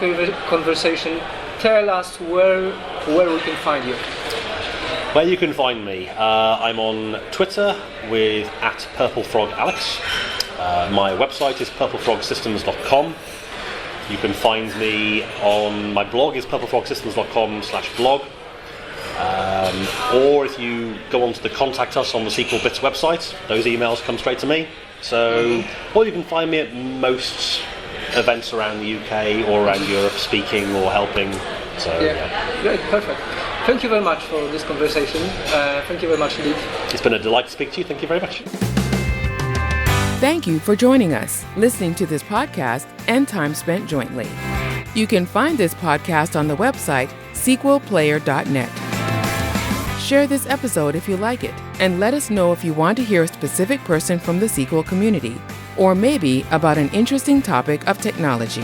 Speaker 4: conversation, tell us where we can find you.
Speaker 3: Where you can find me, I'm on Twitter with @PurpleFrogAlex. My website is purplefrogsystems.com. You can find me on my blog is purplefrogsystems.com/blog. Or if you go on to the Contact Us on the SQLBits website, those emails come straight to me. So, or you can find me at most events around the UK or around Europe, speaking or helping. So yeah.
Speaker 4: Great, perfect. Thank you very much for this conversation. Thank you very much indeed.
Speaker 3: It's been a delight to speak to you. Thank you very much.
Speaker 1: Thank you for joining us, listening to this podcast, and time spent jointly. You can find this podcast on the website SQLplayer.net. Share this episode if you like it, and let us know if you want to hear a specific person from the SQL community, or maybe about an interesting topic of technology.